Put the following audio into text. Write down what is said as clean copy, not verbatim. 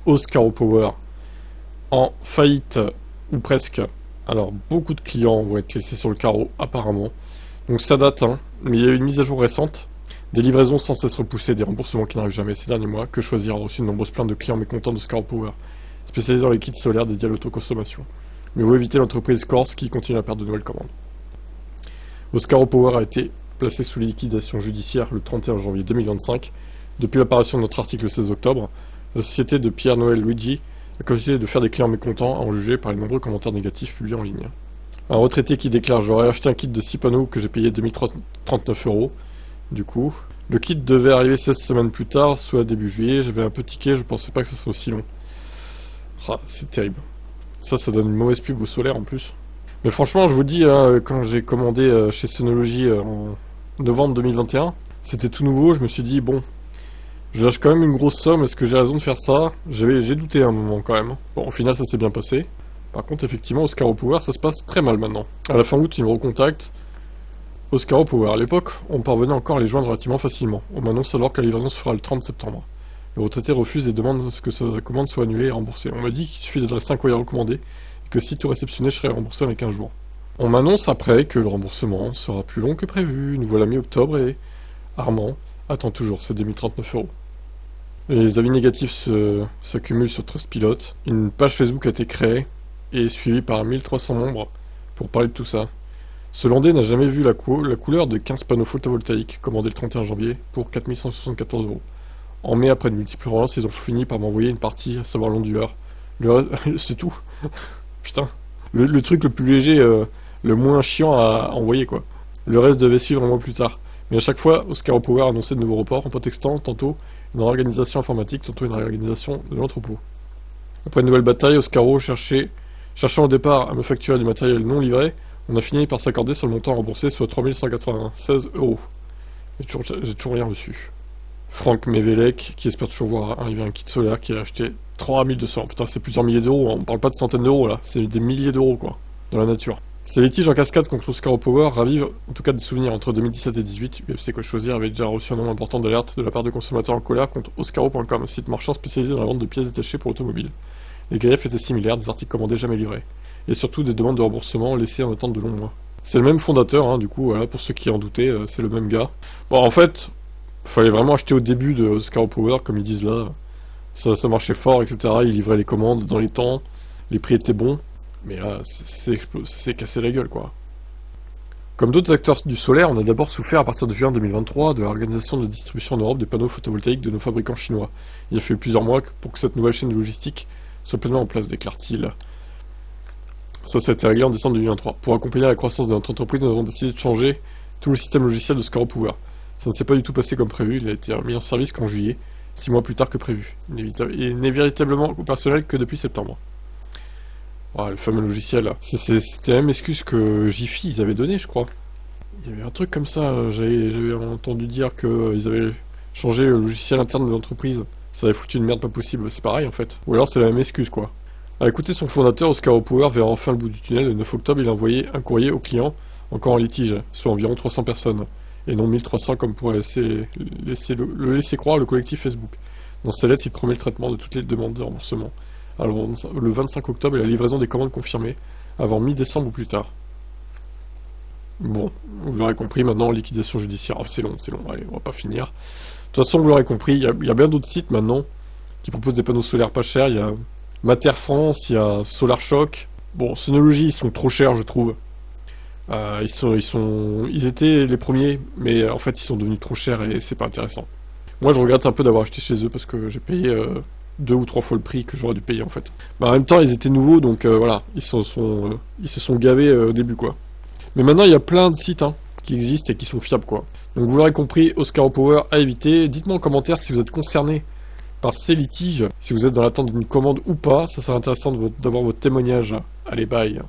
Oscaro Power en faillite, ou presque. Alors, beaucoup de clients vont être laissés sur le carreau, apparemment. Donc ça date, hein, mais il y a eu une mise à jour récente. Des livraisons sans cesse repoussées, des remboursements qui n'arrivent jamais ces derniers mois. Que choisir a reçu de nombreuses plaintes de clients mécontents de Oscaro Power, spécialisé dans les kits solaires dédiés à l'autoconsommation. Mais vous évitez l'entreprise Corse qui continue à perdre de nouvelles commandes. Oscaro Power a été placé sous liquidation judiciaire le 31 janvier 2025. Depuis l'apparition de notre article le 16 octobre, la société de Pierre-Noël Luigi a continué de faire des clients mécontents à en juger par les nombreux commentaires négatifs publiés en ligne. Un retraité qui déclare: j'aurais acheté un kit de 6 panneaux que j'ai payé 2039 €. Du coup, le kit devait arriver 16 semaines plus tard, soit début juillet. J'avais un peu tiqué, je pensais pas que ce serait aussi long. Ah, c'est terrible. Ça donne une mauvaise pub au solaire en plus. Mais franchement, je vous dis, hein, quand j'ai commandé chez Synology en novembre 2021, c'était tout nouveau, je me suis dit, bon, je lâche quand même une grosse somme, est-ce que j'ai raison de faire ça? J'ai douté un moment quand même. Bon, au final, ça s'est bien passé. Par contre, effectivement, Oscaro Power, ça se passe très mal maintenant. À la fin août, il me recontacte. Oscaro Power, à l'époque, on parvenait encore à les joindre relativement facilement. On m'annonce alors que la livraison se fera le 30 septembre. Le retraité refuse et demande que sa commande soit annulée et remboursée. On me dit qu'il suffit d'adresser un courrier recommandé et que si tout réceptionné, je serai remboursé avec 15 jours. On m'annonce après que le remboursement sera plus long que prévu. Nous voilà mi-octobre et Armand attend toujours ses 2039 €. Les avis négatifs s'accumulent sur Trustpilot. Une page Facebook a été créée et suivie par 1300 membres pour parler de tout ça. Ce Landais n'a jamais vu la couleur de 15 panneaux photovoltaïques commandés le 31 janvier pour 4174 €. En mai, après de multiples relances, ils ont fini par m'envoyer une partie, à savoir l'onduleur. C'est tout. Putain. Le truc le plus léger, le moins chiant à envoyer, quoi. Le reste devait suivre un mois plus tard. Mais à chaque fois, Oscaro Power annonçait de nouveaux reports en prétextant tantôt une réorganisation informatique, tantôt une réorganisation de l'entrepôt. Après une nouvelle bataille, Oscaro cherchant au départ à me facturer du matériel non livré, on a fini par s'accorder sur le montant remboursé, soit 3196 €. J'ai toujours rien reçu. Franck Mevelec, qui espère toujours voir arriver un kit solaire, qui a acheté 3200. Putain, c'est plusieurs milliers d'euros, hein. On parle pas de centaines d'euros là, c'est des milliers d'euros quoi, dans la nature. Ces litiges en cascade contre Oscaro Power ravivent en tout cas des souvenirs. Entre 2017 et 2018, UFC Quoi Choisir avait déjà reçu un nombre important d'alertes de la part de consommateurs en colère contre Oscaro.com, un site marchand spécialisé dans la vente de pièces détachées pour l'automobile. Les griefs étaient similaires, des articles commandés jamais livrés. Et surtout des demandes de remboursement laissées en attente de longs mois. C'est le même fondateur, hein, du coup, voilà, pour ceux qui en doutaient, c'est le même gars. Bon, en fait, fallait vraiment acheter au début de Oscaro Power, comme ils disent là. Ça marchait fort, etc. Ils livraient les commandes dans les temps, les prix étaient bons. Mais là, c'est cassé la gueule, quoi. Comme d'autres acteurs du solaire, on a d'abord souffert à partir de juin 2023 de l'organisation de la distribution en Europe des panneaux photovoltaïques de nos fabricants chinois. Il a fallu plusieurs mois pour que cette nouvelle chaîne de logistique soit pleinement en place, déclare-t-il. Ça a été réglé en décembre 2023. Pour accompagner la croissance de notre entreprise, nous avons décidé de changer tout le système logiciel de Oscaro Power. Ça ne s'est pas du tout passé comme prévu, il a été mis en service qu'en juillet, 6 mois plus tard que prévu. Il n'est véritablement opérationnel que depuis septembre. Ah, le fameux logiciel, c'était la même excuse que Jiffy, ils avaient donné, je crois. Il y avait un truc comme ça, j'avais entendu dire qu'ils avaient changé le logiciel interne de l'entreprise. Ça avait foutu une merde pas possible, c'est pareil en fait. Ou alors c'est la même excuse, quoi. À écouter son fondateur, Oscaro Power verra enfin le bout du tunnel. Le 9 octobre, il a envoyé un courrier au client, encore en litige, soit environ 300 personnes, et non 1300 comme pourrait le laisser croire le collectif Facebook. Dans sa lettre, il promet le traitement de toutes les demandes de remboursement. Alors, le 25 octobre et la livraison des commandes confirmées, avant mi-décembre ou plus tard. Bon, vous l'aurez compris, maintenant, liquidation judiciaire. Oh, c'est long, allez, on va pas finir. De toute façon, vous l'aurez compris, il y a bien d'autres sites maintenant qui proposent des panneaux solaires pas chers. Il y a Mater France, il y a Solar Shock. Bon, Synology, ils sont trop chers, je trouve. Ils étaient les premiers, mais en fait, ils sont devenus trop chers et c'est pas intéressant. Moi, je regrette un peu d'avoir acheté chez eux parce que j'ai payé 2 ou 3 fois le prix que j'aurais dû payer en fait. Mais en même temps, ils étaient nouveaux, donc voilà, ils se sont gavés au début, quoi. Mais maintenant, il y a plein de sites qui existent et qui sont fiables, quoi. Donc vous l'aurez compris, Oscaro Power à éviter. Dites-moi en commentaire si vous êtes concerné par ces litiges, si vous êtes dans l'attente d'une commande ou pas. Ça serait intéressant d'avoir votre témoignage. Allez, bye.